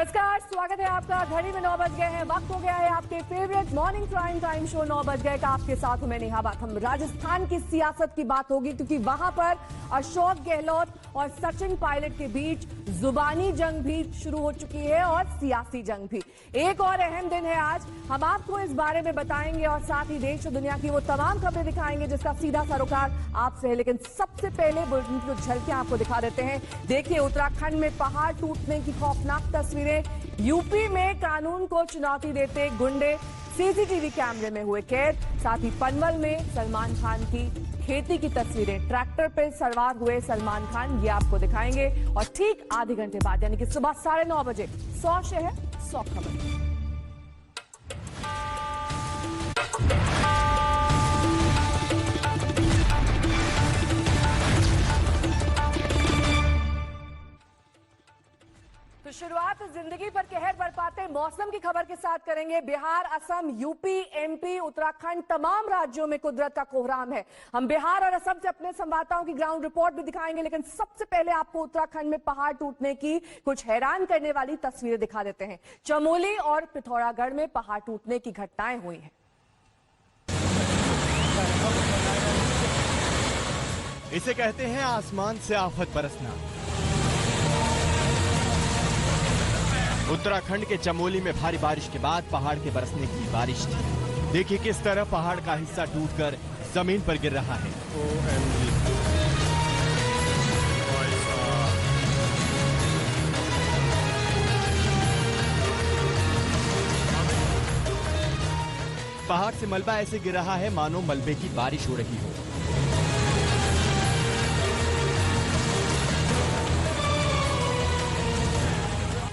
नमस्कार, स्वागत है आपका। घड़ी में 9 बज गए हैं। वक्त हो गया है आपके favourite morning prime time show 9 बज गए का। आपके साथ हूं मैं नेहा बात। हम राजस्थान की सियासत की बात होगी क्योंकि वहां पर अशोक गहलोत और सचिन पायलट के बीच जुबानी जंग भी शुरू हो चुकी है और सियासी जंग भी। एक और अहम दिन है आज। हम आपको इस बारे में बताएंगे और साथ ही देश और दुनिया की वो तमाम खबरें दिखाएंगे जिसका सीधा सरोकार आपसे है। लेकिन सबसे पहले बुलेटिन की कुछ झलकियां आपको दिखा देते हैं। देखिए, उत्तराखंड में पहाड़ टूटने की खौफनाक तस्वीरें। यूपी में कानून को चुनौती देते गुंडे सीसीटीवी कैमरे में हुए कैद। साथ ही पनवल में सलमान खान की खेती की तस्वीरें। ट्रैक्टर पर सवार हुए सलमान खान, ये आपको दिखाएंगे। और ठीक आधे घंटे बाद यानी कि सुबह 9:30 बजे 100 शहर 100 खबर। तो शुरुआत जिंदगी पर कहर बरपाते मौसम की खबर के साथ करेंगे। बिहार, असम, यूपी, एमपी, उत्तराखंड, तमाम राज्यों में कुदरत का कोहराम है। हम बिहार और असम से अपने संवाददाताओं की ग्राउंड रिपोर्ट भी दिखाएंगे, लेकिन सबसे पहले आपको उत्तराखंड में पहाड़ टूटने की कुछ हैरान करने वाली तस्वीरें दिखा देते हैं। चमोली और पिथौरागढ़ में पहाड़ टूटने की घटनाएं हुई हैं। इसे कहते हैं आसमान से आफत बरसना। उत्तराखंड के चमोली में भारी बारिश के बाद पहाड़ के बरसने की बारिश थी। देखिए किस तरह पहाड़ का हिस्सा टूटकर जमीन पर गिर रहा है। पहाड़ से मलबा ऐसे गिर रहा है मानो मलबे की बारिश हो रही हो।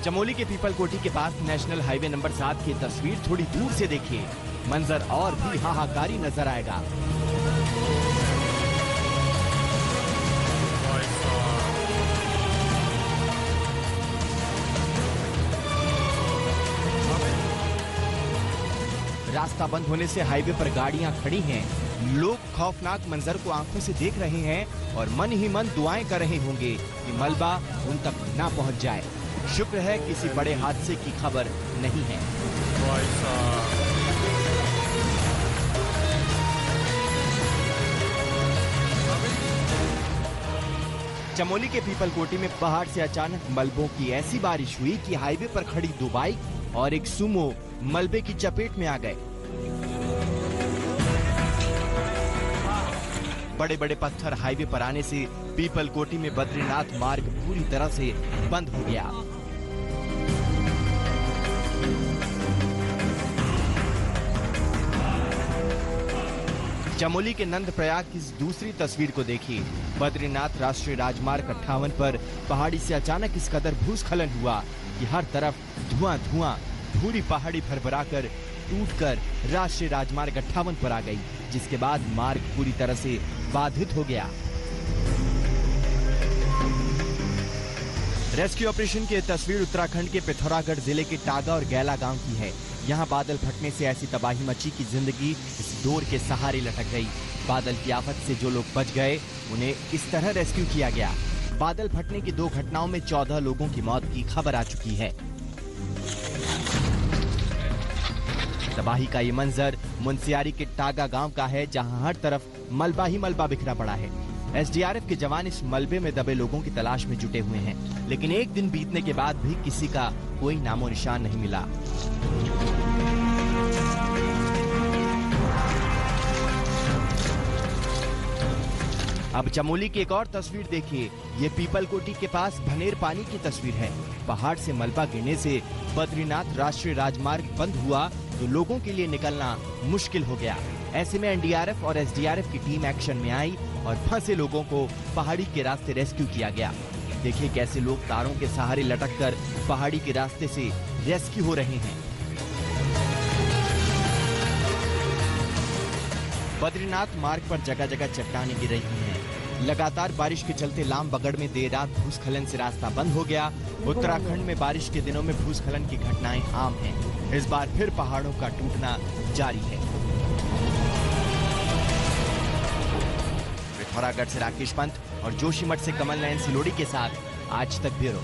चमोली के पीपलकोटी के पास नेशनल हाईवे नंबर 7 की तस्वीर थोड़ी दूर से देखिए, मंजर और भी हाहाकारी नजर आएगा। रास्ता बंद होने से हाईवे पर गाड़ियां खड़ी हैं। लोग खौफनाक मंजर को आंखों से देख रहे हैं और मन ही मन दुआएं कर रहे होंगे कि मलबा उन तक ना पहुंच जाए। शुक्र है किसी बड़े हादसे की खबर नहीं है। चमोली के पीपलकोटी में पहाड़ से अचानक मलबों की ऐसी बारिश हुई कि हाईवे पर खड़ी 2 बाइक और एक सुमो मलबे की चपेट में आ गए। बड़े बड़े पत्थर हाईवे पर आने से पीपलकोटी में बद्रीनाथ मार्ग पूरी तरह से बंद हो गया। चमोली के नंदप्रयाग की इस दूसरी तस्वीर को देखिए। बद्रीनाथ राष्ट्रीय राजमार्ग 58 पर पहाड़ी से अचानक इस कदर भूस्खलन हुआ कि हर तरफ धुआं धुआं, पूरी पहाड़ी भरभराकर टूटकर राष्ट्रीय राजमार्ग 58 पर आ गई, जिसके बाद मार्ग पूरी तरह से बाधित हो गया। रेस्क्यू ऑपरेशन की तस्वीर उत्तराखंड के पिथौरागढ़ जिले के टागा और गैला गांव की है। यहाँ बादल फटने से ऐसी तबाही मची कि जिंदगी इस डोर के सहारे लटक गई। बादल की आफत से जो लोग बच गए उन्हें इस तरह रेस्क्यू किया गया। बादल फटने की 2 घटनाओं में 14 लोगों की मौत की खबर आ चुकी है। तबाही का ये मंजर मुनस्यारी के टागा गांव का है, जहां हर तरफ मलबा ही मलबा बिखरा पड़ा है। एसडीआरएफ के जवान इस मलबे में दबे लोगों की तलाश में जुटे हुए हैं, लेकिन एक दिन बीतने के बाद भी किसी का कोई नामो निशान नहीं मिला। अब चमोली की एक और तस्वीर देखिए। ये पीपलकोटी के पास भनेर पानी की तस्वीर है। पहाड़ से मलबा गिरने से बद्रीनाथ राष्ट्रीय राजमार्ग बंद हुआ तो लोगों के लिए निकलना मुश्किल हो गया। ऐसे में एनडीआरएफ और एसडीआरएफ की टीम एक्शन में आई और फंसे लोगों को पहाड़ी के रास्ते रेस्क्यू किया गया। देखिए कैसे लोग तारों के सहारे लटककर पहाड़ी के रास्ते से रेस्क्यू हो रहे हैं। बद्रीनाथ मार्ग पर जगह जगह चट्टानें गिर रही हैं। लगातार बारिश के चलते लामबगड़ में देर रात भूस्खलन से रास्ता बंद हो गया। उत्तराखंड में बारिश के दिनों में भूस्खलन की घटनाएं आम हैं। इस बार फिर पहाड़ों का टूटना जारी है। पिथौरागढ़ से राकेश पंत और जोशीमठ से कमल नयन सिलोड़ी के साथ आज तक ब्यूरो।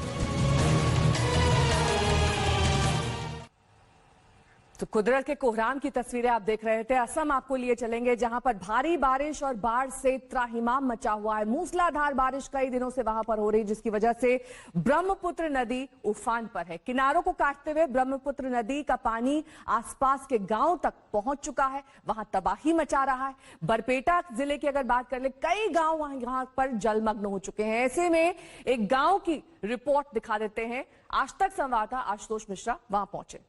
तो कुदरत के कोहराम की तस्वीरें आप देख रहे थे। असम आपको लिए चलेंगे जहां पर भारी बारिश और बाढ़ से त्राहिमाम मचा हुआ है। मूसलाधार बारिश कई दिनों से वहां पर हो रही, जिसकी वजह से ब्रह्मपुत्र नदी उफान पर है। किनारों को काटते हुए ब्रह्मपुत्र नदी का पानी आसपास के गांव तक पहुंच चुका है, वहां तबाही मचा रहा है। बरपेटा जिले की अगर बात कर ले, कई गांव यहां पर जलमग्न हो चुके हैं। ऐसे में एक गांव की रिपोर्ट दिखा देते हैं। आज तक संवाददाता आशुतोष मिश्रा वहां पहुंचे।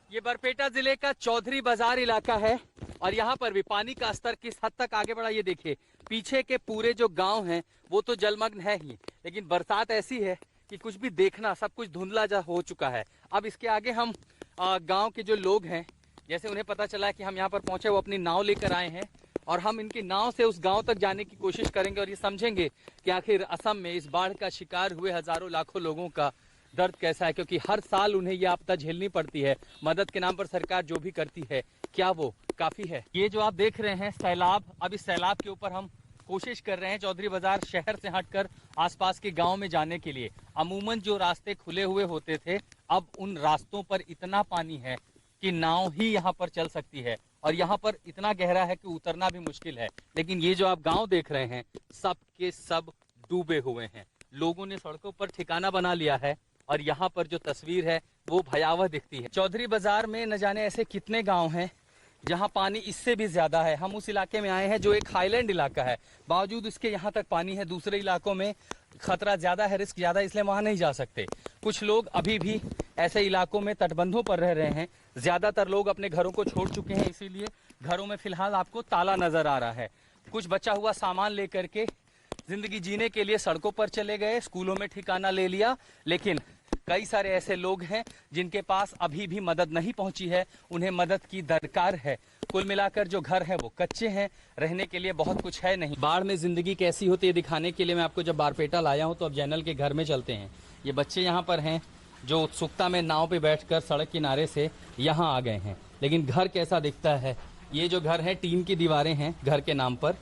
ये बरपेटा जिले का चौधरी बाजार इलाका है और यहाँ पर भी पानी का स्तर किस हद तक आगे बढ़ा ये देखिए। पीछे के पूरे जो गांव हैं वो तो जलमग्न है ही, लेकिन बरसात ऐसी है कि कुछ भी देखना, सब कुछ धुंधला जा हो चुका है। अब इसके आगे हम गांव के जो लोग हैं, जैसे उन्हें पता चला है कि हम यहाँ पर पहुंचे, वो अपनी नाव लेकर आए हैं और हम इनकी नाव से उस गांव तक जाने की कोशिश करेंगे और ये समझेंगे कि आखिर असम में इस बाढ़ का शिकार हुए हजारों लाखों लोगों का दर्द कैसा है, क्योंकि हर साल उन्हें यह आपदा झेलनी पड़ती है। मदद के नाम पर सरकार जो भी करती है, क्या वो काफी है? ये जो आप देख रहे हैं सैलाब, अब इस सैलाब के ऊपर हम कोशिश कर रहे हैं चौधरी बाजार शहर से हटकर आसपास के गांव में जाने के लिए। अमूमन जो रास्ते खुले हुए होते थे, अब उन रास्तों पर इतना पानी है कि नाव ही यहाँ पर चल सकती है और यहाँ पर इतना गहरा है कि उतरना भी मुश्किल है। लेकिन ये जो आप गाँव देख रहे हैं, सब के सब डूबे हुए हैं। लोगों ने सड़कों पर ठिकाना बना लिया है और यहाँ पर जो तस्वीर है वो भयावह दिखती है। चौधरी बाजार में न जाने ऐसे कितने गांव हैं जहाँ पानी इससे भी ज्यादा है। हम उस इलाके में आए हैं जो एक हाईलैंड इलाका है, बावजूद इसके यहाँ तक पानी है। दूसरे इलाकों में खतरा ज्यादा है, रिस्क ज्यादा, इसलिए वहां नहीं जा सकते। कुछ लोग अभी भी ऐसे इलाकों में तटबंधों पर रह रहे हैं। ज्यादातर लोग अपने घरों को छोड़ चुके हैं, इसीलिए घरों में फिलहाल आपको ताला नजर आ रहा है। कुछ बचा हुआ सामान लेकर के जिंदगी जीने के लिए सड़कों पर चले गए, स्कूलों में ठिकाना ले लिया। लेकिन कई सारे ऐसे लोग हैं जिनके पास अभी भी मदद नहीं पहुंची है, उन्हें मदद की दरकार है। कुल मिलाकर जो घर है वो कच्चे हैं, रहने के लिए बहुत कुछ है नहीं। बाढ़ में जिंदगी कैसी होती है दिखाने के लिए मैं आपको जब बारपेटा लाया हूं, तो अब जैनल के घर में चलते हैं। ये बच्चे यहाँ पर हैं जो उत्सुकता में नाव पे बैठकर सड़क किनारे से यहाँ आ गए हैं। लेकिन घर कैसा दिखता है, ये जो घर है टीन की दीवारें हैं घर के नाम पर।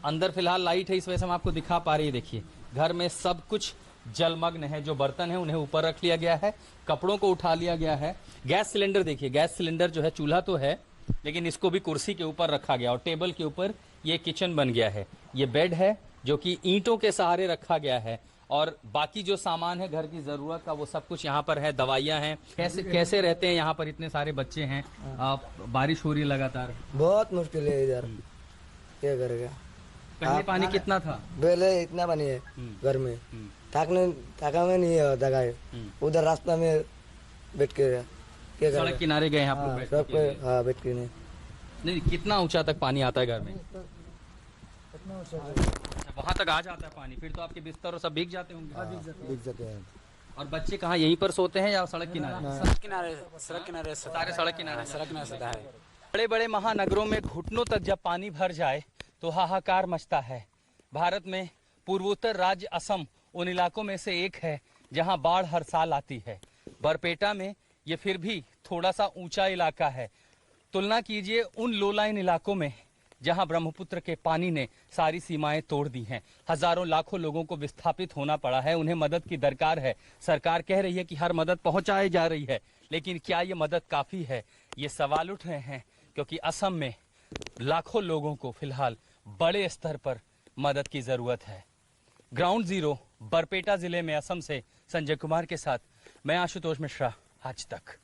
अंदर फिलहाल लाइट है, इस वजह से हम आपको दिखा पा रही है। देखिए घर में सब कुछ जलमग्न है। जो बर्तन है उन्हें ऊपर रख लिया गया है, कपड़ों को उठा लिया गया है। गैस सिलेंडर देखिए, गैस सिलेंडर जो है, चूल्हा तो है लेकिन इसको भी कुर्सी के ऊपर रखा गया और टेबल के ऊपर ये किचन बन गया है। ये बेड है जो कि ईंटों के सहारे रखा गया है और बाकी जो सामान है घर की जरूरत का वो सब कुछ यहाँ पर है। दवाइयाँ हैं। कैसे रहते हैं यहाँ पर? इतने सारे बच्चे हैं, बारिश हो रही है लगातार, बहुत मुश्किल है इधर, क्या करेगा। पहले पानी कितना था? पहले इतना पानी है घर में, थका में नहीं है जगह। उधर रास्ता में बैठ के क्या करेगा। सड़क किनारे गए हैं आप लोग? सड़क पे बैठ के नहीं, कितना ऊंचा तक पानी आता है घर में? वहाँ तक आ जाता है पानी, फिर तो आपके बिस्तर और सब भीग जाते होंगे। भीग जाते हैं। और बच्चे कहाँ, यहीं पर सोते हैं या सड़क किनारे? सड़क किनारे सारे सड़क किनारे सोता है। बड़े बड़े महानगरों में घुटनों तक जब पानी भर जाए तो हाहाकार मचता है। भारत में पूर्वोत्तर राज्य असम उन इलाकों में से एक है जहां बाढ़ हर साल आती है। बरपेटा में ये फिर भी थोड़ा सा ऊंचा इलाका है। तुलना कीजिए उन लोलाइन इलाकों में जहां ब्रह्मपुत्र के पानी ने सारी सीमाएं तोड़ दी हैं। हजारों लाखों लोगों को विस्थापित होना पड़ा है, उन्हें मदद की दरकार है। सरकार कह रही है कि हर मदद पहुंचाई जा रही है, लेकिन क्या ये मदद काफी है? ये सवाल उठ रहे हैं, क्योंकि असम में लाखों लोगों को फिलहाल बड़े स्तर पर मदद की जरूरत है। ग्राउंड जीरो बरपेटा जिले में असम से संजय कुमार के साथ मैं आशुतोष मिश्रा, आज तक।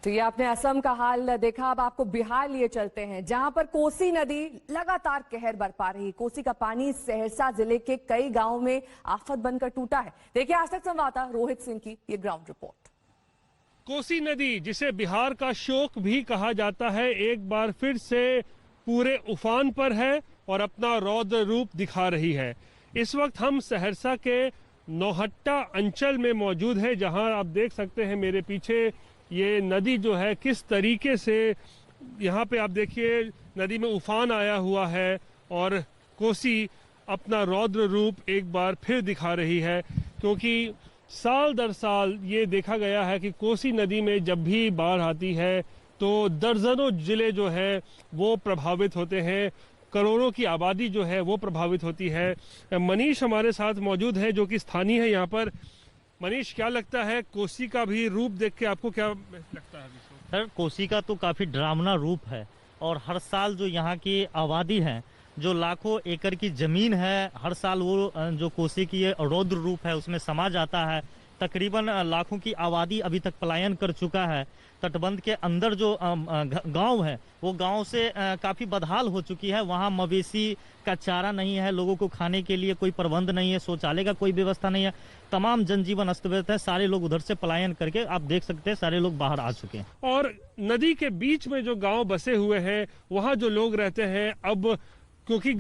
तो ये आपने असम का हाल देखा। अब आपको बिहार लिए चलते हैं, जहां पर कोसी नदी लगातार कहर बरपा रही। कोसी का पानी सहरसा जिले के कई गांवों में आफत बनकर टूटा है। देखिए आज तक संवाददाता रोहित सिंह की ये ग्राउंड रिपोर्ट। कोसी नदी, जिसे बिहार का शोक भी कहा जाता है, एक बार फिर से पूरे उफान पर है और अपना रौद्र रूप दिखा रही है। इस वक्त हम सहरसा के नौहट्टा अंचल में मौजूद है, जहां आप देख सकते हैं मेरे पीछे ये नदी जो है किस तरीके से, यहाँ पे आप देखिए नदी में उफान आया हुआ है और कोसी अपना रौद्र रूप एक बार फिर दिखा रही है। क्योंकि साल दर साल ये देखा गया है कि कोसी नदी में जब भी बाढ़ आती है तो दर्जनों जिले जो है वो प्रभावित होते हैं, करोड़ों की आबादी जो है वो प्रभावित होती है। मनीष हमारे साथ मौजूद है जो कि स्थानीय है यहाँ पर। मनीष, क्या लगता है कोसी का भी रूप देख के आपको क्या लगता है? सर, कोसी का तो काफ़ी डरावना रूप है और हर साल जो यहाँ की आबादी है, जो लाखों एकड़ की ज़मीन है, हर साल वो जो कोसी की ये रौद्र रूप है उसमें समा जाता है। तकरीबन लाखों की आबादी अभी तक पलायन कर चुका है। तटबंध के अंदर जो गांव है वो गांव से काफ़ी बदहाल हो चुकी है। वहाँ मवेशी का चारा नहीं है, लोगों को खाने के लिए कोई प्रबंध नहीं है, शौचालय का कोई व्यवस्था नहीं है। तमाम जनजीवन अस्त व्यस्त है। सारे लोग उधर से पलायन करके आप देख सकते हैं सारे लोग बाहर आ चुके हैं। और नदी के बीच में जो गांव बसे हुए हैं वहाँ जो लोग रहते हैं, अब क्योंकि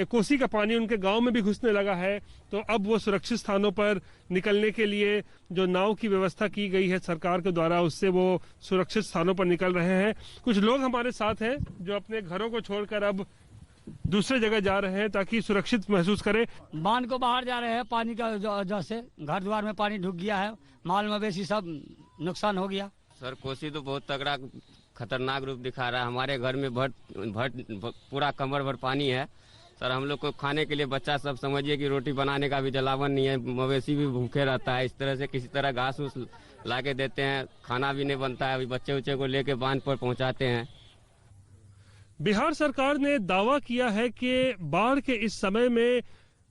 कोसी का पानी उनके गांव में भी घुसने लगा है, तो अब वो सुरक्षित स्थानों पर निकलने के लिए जो नाव की व्यवस्था की गई है सरकार के द्वारा, उससे वो सुरक्षित स्थानों पर निकल रहे हैं। कुछ लोग हमारे साथ हैं जो अपने घरों को छोड़कर अब दूसरे जगह जा रहे हैं ताकि सुरक्षित महसूस करें। बांध को बाहर जा रहे हैं पानी का वजह से, घर द्वार में पानी ढुक गया है, माल मवेशी सब नुकसान हो गया। सर, कोसी तो बहुत तगड़ा खतरनाक रूप दिखा रहा है। हमारे घर में पूरा कमर भर पानी है। सर, हम लोग को खाने के लिए बच्चा सब समझिए कि रोटी बनाने का भी जलावन नहीं है, मवेशी भी भूखे रहता है। इस तरह से किसी तरह घास उस ला के देते हैं, खाना भी नहीं बनता है। अभी बच्चे उच्चे को लेके बांध पर पहुंचाते हैं। बिहार सरकार ने दावा किया है कि बाढ़ के इस समय में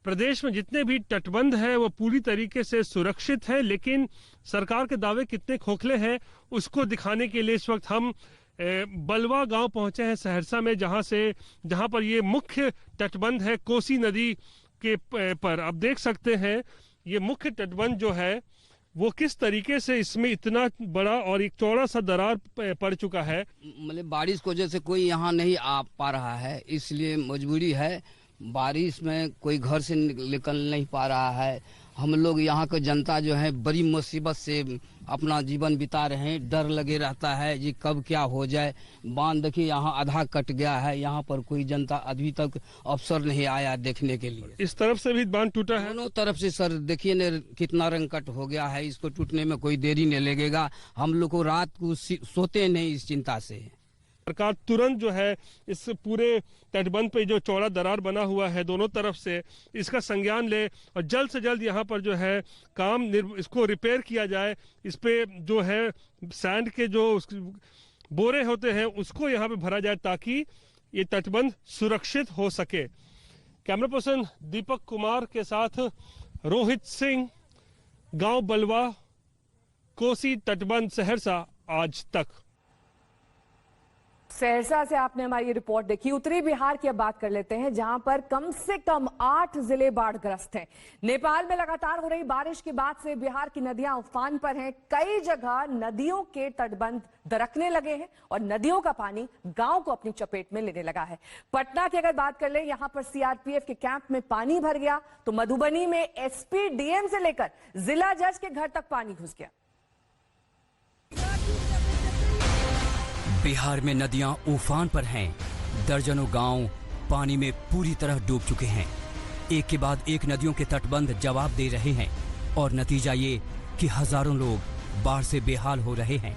प्रदेश में जितने भी तटबंध है वो पूरी तरीके से सुरक्षित है, लेकिन सरकार के दावे कितने खोखले हैं उसको दिखाने के लिए इस वक्त हम बलवा गांव पहुंचे हैं सहरसा में, जहां पर ये मुख्य तटबंध है कोसी नदी के पर। आप देख सकते हैं ये मुख्य तटबंध जो है वो किस तरीके से इसमें इतना बड़ा और एक चौड़ा सा दरार पड़ चुका है। मतलब बारिश की वजह से कोई यहाँ नहीं आ पा रहा है, इसलिए मजबूरी है। बारिश में कोई घर से निकल नहीं पा रहा है। हम लोग यहाँ का जनता जो है बड़ी मुसीबत से अपना जीवन बिता रहे हैं। डर लगे रहता है जी कब क्या हो जाए। बांध देखिए यहाँ आधा कट गया है, यहाँ पर कोई जनता अभी तक अफसर नहीं आया देखने के लिए। इस तरफ से भी बांध टूटा है, दोनों तरफ से सर देखिए न कितना रंग कट हो गया है। इसको टूटने में कोई देरी नहीं लगेगा। हम लोग को रात को सोते नहीं इस चिंता से। सरकार तुरंत जो है इस पूरे तटबंध पे जो चौड़ा दरार बना हुआ है दोनों तरफ से, इसका संज्ञान ले और जल्द से जल्द यहाँ पर जो है इसको रिपेयर किया जाए। इस पे जो है सैंड के जो बोरे होते हैं उसको यहाँ पे भरा जाए ताकि ये तटबंध सुरक्षित हो सके। कैमरा पर्सन दीपक कुमार के साथ रोहित सिंह, गांव बलवा, कोसी तटबंध, सहरसा आज तक। सहरसा से आपने हमारी रिपोर्ट देखी। उत्तरी बिहार की अब बात कर लेते हैं जहां पर कम से कम 8 जिले बाढ़ग्रस्त हैं। नेपाल में लगातार हो रही बारिश के बाद से बिहार की नदियां उफान पर हैं। कई जगह नदियों के तटबंध दरकने लगे हैं और नदियों का पानी गांव को अपनी चपेट में लेने लगा है। पटना की अगर बात कर ले, यहां पर सीआरपीएफ के कैंप में पानी भर गया, तो मधुबनी में एसपी डीएम से लेकर जिला जज के घर तक पानी घुस गया। बिहार में नदियां उफान पर हैं। दर्जनों गांव पानी में पूरी तरह डूब चुके हैं। एक के बाद एक नदियों के तटबंध जवाब दे रहे हैं और नतीजा ये कि हजारों लोग बाढ़ से बेहाल हो रहे हैं।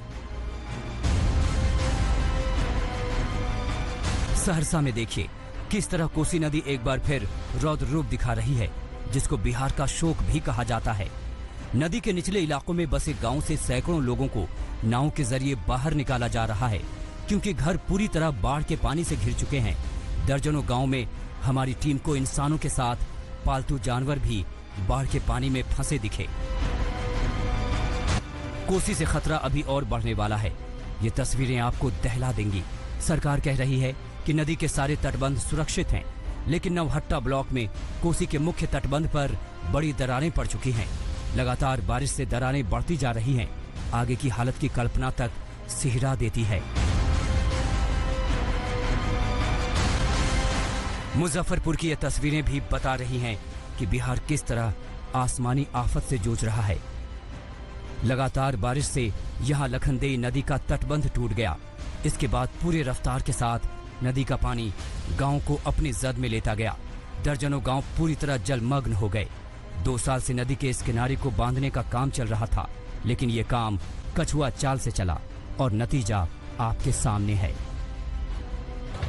सहरसा में देखिए किस तरह कोसी नदी एक बार फिर रौद्र रूप दिखा रही है, जिसको बिहार का शोक भी कहा जाता है। नदी के निचले इलाकों में बसे गांव से सैकड़ों लोगों को नाव के जरिए बाहर निकाला जा रहा है, क्योंकि घर पूरी तरह बाढ़ के पानी से घिर चुके हैं। दर्जनों गांव में हमारी टीम को इंसानों के साथ पालतू जानवर भी बाढ़ के पानी में फंसे दिखे। कोसी से खतरा अभी और बढ़ने वाला है। ये तस्वीरें आपको दहला देंगी। सरकार कह रही है कि नदी के सारे तटबंध सुरक्षित हैं, लेकिन नवहट्टा ब्लॉक में कोसी के मुख्य तटबंध पर बड़ी दरारें पड़ चुकी हैं। लगातार बारिश से दरारें बढ़ती जा रही हैं। आगे की हालत की कल्पना तक सिहरा देती है। मुजफ्फरपुर की ये तस्वीरें भी बता रही हैं कि बिहार किस तरह आसमानी आफत से जूझ रहा है। लगातार बारिश से यहां लखनदेई नदी का तटबंध टूट गया। इसके बाद पूरे रफ्तार के साथ नदी का पानी गांव को अपनी जद में लेता गया। दर्जनों गांव पूरी तरह जलमग्न हो गए। 2 साल से नदी के इस किनारे को बांधने का काम चल रहा था, लेकिन ये काम कछुआ चाल से चला और नतीजा आपके सामने है।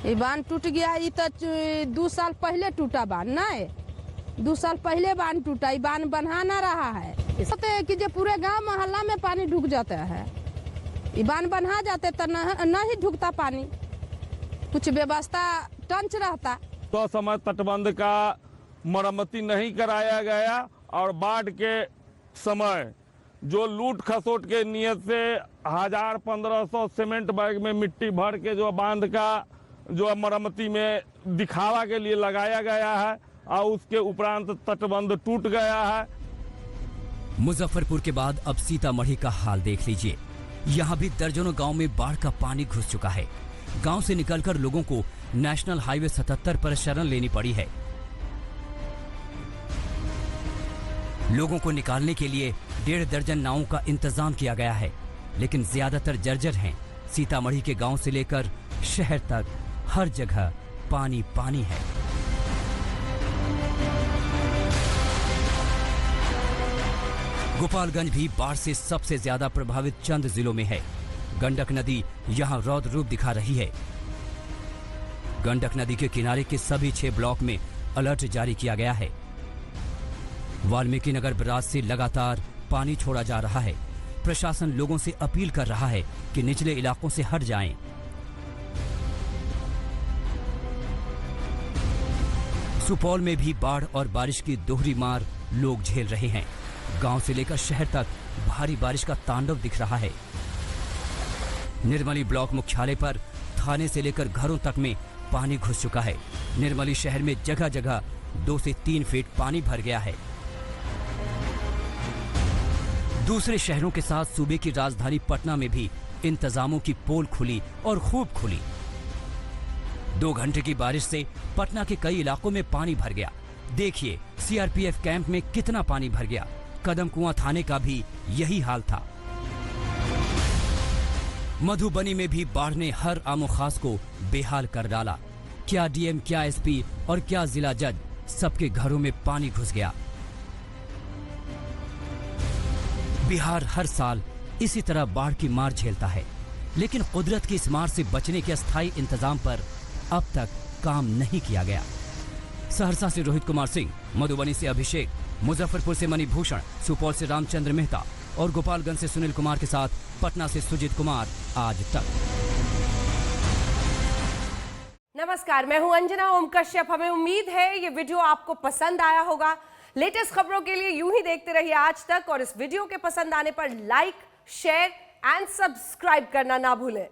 ये बांध टूट गया। ये तो 2 साल पहले टूटा बांध ना है, 2 साल पहले बांध टूटा, ये बांध बना ना रहा है। होते है कि जो पूरे गांव मोहल्ला में पानी ढुक जाता है, ये बांध बना जाते तो नहीं ढुकता पानी, कुछ व्यवस्था टंच रहता। तो समय तटबंध का मरम्मती नहीं कराया गया और बाढ़ के समय जो लूट खसोट के नियत से 1000-1500 सीमेंट बैग में मिट्टी भर के जो बांध का जो मरम्मती में दिखावा के लिए लगाया गया है और उसके उपरांत तटबंध टूट गया है। मुजफ्फरपुर के बाद अब सीतामढ़ी का हाल देख लीजिए। यहाँ भी दर्जनों गांव में बाढ़ का पानी घुस चुका है। गांव से निकलकर लोगों को नेशनल हाईवे 77 पर शरण लेनी पड़ी है। लोगों को निकालने के लिए 1.5 दर्जन नावों का इंतजाम किया गया है, लेकिन ज्यादातर जर्जर हैं। सीतामढ़ी के गांव से लेकर शहर तक हर जगह पानी पानी है। गोपालगंज भी बाढ़ से सबसे ज्यादा प्रभावित चंद जिलों में है। गंडक नदी यहां रौद्र रूप दिखा रही है। गंडक नदी के किनारे के सभी 6 ब्लॉक में अलर्ट जारी किया गया है। वाल्मीकि नगर बराज से लगातार पानी छोड़ा जा रहा है। प्रशासन लोगों से अपील कर रहा है कि निचले इलाकों से हट जाएं। सुपौल में भी बाढ़ और बारिश की दोहरी मार लोग झेल रहे हैं। गांव से लेकर शहर तक भारी बारिश का तांडव दिख रहा है। निर्मली ब्लॉक मुख्यालय पर थाने से लेकर घरों तक में पानी घुस चुका है। निर्मली शहर में जगह जगह 2 से 3 फीट पानी भर गया है। दूसरे शहरों के साथ सूबे की राजधानी पटना में भी इंतजामों की पोल खुली और खूब खुली। 2 घंटे की बारिश से पटना के कई इलाकों में पानी भर गया। देखिए सीआरपीएफ कैंप में कितना पानी भर गया। कदम कुआं थाने का भी यही हाल था। मधुबनी में भी बाढ़ ने हर आमो खास को बेहाल कर डाला। क्या डीएम, क्या एसपी और क्या जिला जज, सबके घरों में पानी घुस गया। बिहार हर साल इसी तरह बाढ़ की मार झेलता है, लेकिन कुदरत की इस मार से बचने के अस्थायी इंतजाम पर अब तक काम नहीं किया गया। सहरसा से रोहित कुमार सिंह, मधुबनी से अभिषेक, मुजफ्फरपुर से मणिभूषण, सुपौल से रामचंद्र मेहता और गोपालगंज से सुनील कुमार के साथ पटना से सुजीत कुमार, आज तक। नमस्कार, मैं हूं अंजना ओम कश्यप। हमें उम्मीद है ये वीडियो आपको पसंद आया होगा। लेटेस्ट खबरों के लिए यूं ही देखते रहिए आज तक और इस वीडियो के पसंद आने पर लाइक, शेयर एंड सब्सक्राइब करना ना भूलें।